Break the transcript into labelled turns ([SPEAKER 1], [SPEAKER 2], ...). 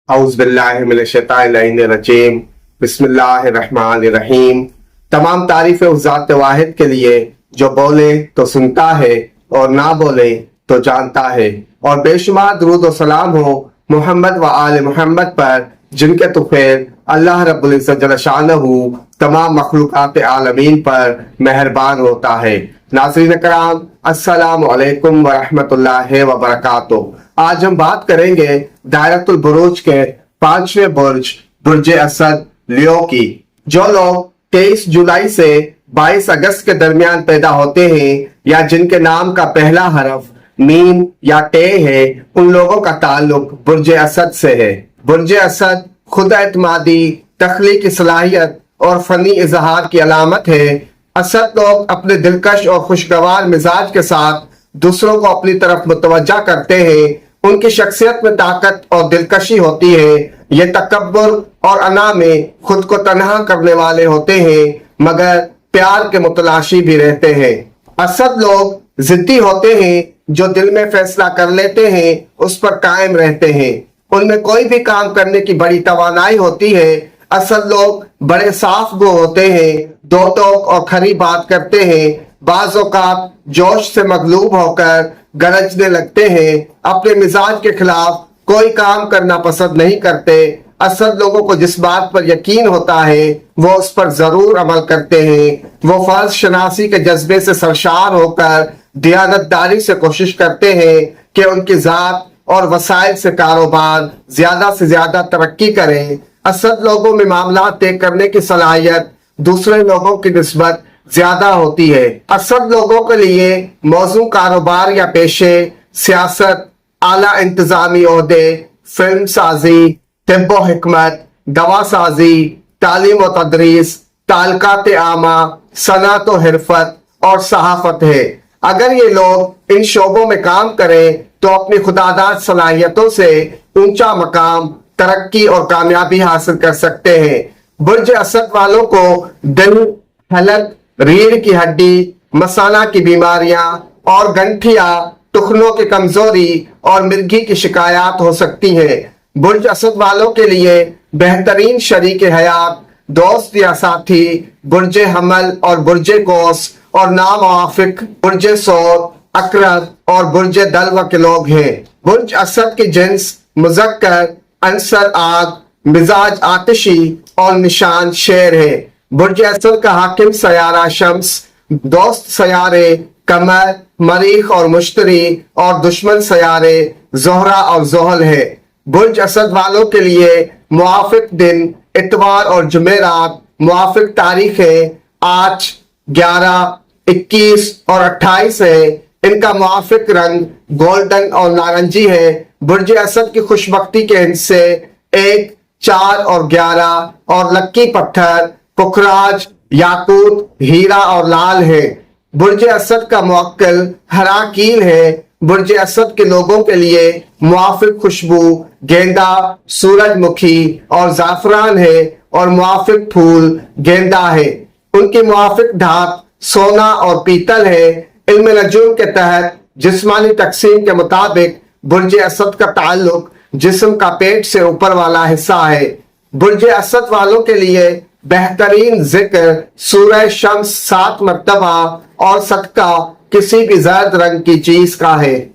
[SPEAKER 1] औज़ुबिल्लाहिमिनश्शैतानिर्रजीम बिस्मिल्लाहिर्रहमानिर्रहीम। तमाम तारीफ उस ज़ात वाहिद के लिए जो बोले तो सुनता है और ना बोले तो जानता है, और बेशुमार दरूद व सलाम हो मोहम्मद व आले मोहम्मद पर जिनके तुफैल अल्लाह रब्बुल इज़्ज़त जल्ल शानहू तमाम मखलूक़ात आलमीन पर मेहरबान होता है। नाज़रीन कराम, अस्सलामु अलैकुम व रहमतुल्लाहि व बरकातुहू। आज हम बात करेंगे दायरतुल बुरूज के 5वें बुर्ज बुर्ज असद लियो की। जो लोग 23 जुलाई से 22 अगस्त के दरमियान पैदा होते हैं या जिनके नाम का पहला हरफ मीम या टे है, उन लोगों का ताल्लुक बुर्ज असद से है। बुर्ज असद खुद एतमादी, तख्लीकी सलाहियत और फनी इजहार की अलामत है। असद लोग अपने दिलकश और खुशगवार मिजाज के साथ दूसरों को अपनी तरफ मुतवज्जा करते हैं। उनकी शख्सियत में ताकत और दिलकशी होती है। ये तकब्बुर और अना में खुद को तन्हा करने वाले होते हैं, मगर प्यार के मुतलाशी भी रहते हैं। असद लोग जिद्दी होते हैं, जो दिल में फैसला कर लेते हैं उस पर कायम रहते हैं। उनमें कोई भी काम करने की बड़ी तवानाई होती है। असद लोग बड़े साफ गो होते हैं, दो टोक और खरी बात करते हैं। बाज़ औक़ात जोश से मगलूब होकर गरजने लगते हैं। अपने मिजाज के खिलाफ कोई काम करना पसंद नहीं करते। असद लोगों को जिस बात पर यकीन होता है वो उस पर जरूर अमल करते हैं। वो फर्ज शनासी के जज्बे से सरशार होकर दियानतदारी से कोशिश करते हैं कि उनकी जात और वसाइल से कारोबार ज्यादा से ज्यादा तरक्की करे। असद लोगों में मामला तय करने की सलाहियत दूसरे लोगों की निस्बत ज्यादा होती है। असद लोगों के लिए मौजू कारोबार या पेशे, सियासत, आला इंतजामी ओहदे, फिल्म साजी, तिब्बो हिकमत, दवा साजी, तालीम व तदरीस, ताल्लुकात आमा, सनात व हिरफत और सहाफत है। अगर ये लोग इन शोबों में काम करें तो अपनी खुदादाद सलाहियतों से ऊंचा मकाम, तरक्की और कामयाबी हासिल कर सकते हैं। बुर्ज असद वालों को दिल, हलक, रीढ़ की हड्डी, मसाना की बीमारियां और गंठिया, टुखनों की कमजोरी और मिर्गी की शिकायत हो सकती है। बुर्ज असद वालों के लिए बेहतरीन शरीक हयात, दोस्त या साथी बुर्ज हमल और बुर्ज कोस और नामुआफिक बुर्ज सौर, अकरब और बुर्ज दलवा के लोग हैं। बुर्ज असद की जिन्स मुजक्कर, अंसर आग, मिजाज आतिशी और निशान शेर है। बुर्ज असद का हाकिम सयारा शम्स, दोस्त सयारे कमर, मरीख और मुश्तरी और दुश्मन सयारे जोहरा और जोहल है। बुर्ज असद वालों के लिए मुआफिक दिन इतवार और जुमेरात, मुआफिक तारीखें 8, 11, 21 और 28 है। इनका मुआफिक रंग गोल्डन और नारंगी है। बुर्ज असद की खुशबख्ती के हिस्से 1, 4 और 11 और लक्की पत्थर पुखराज, याकूत, हीरा और लाल है। बुर्ज असद का मुवक्किल हराकील है। बुर्ज असद के लोगों के लिए मुआफिक खुशबू गेंदा, सूरजमुखी और जाफरान है और मुआफिक फूल गेंदा है। उनकी मुआफिक धात सोना और पीतल है। इल्म नजूम के तहत जिस्मानी तकसीम के मुताबिक बुर्ज असद का ताल्लुक जिस्म का पेट से ऊपर वाला हिस्सा है। बुर्ज असद वालों के लिए बेहतरीन जिक्र सूरह शम्स 7 मरतबा और सदका किसी भी जर्द रंग की चीज का है।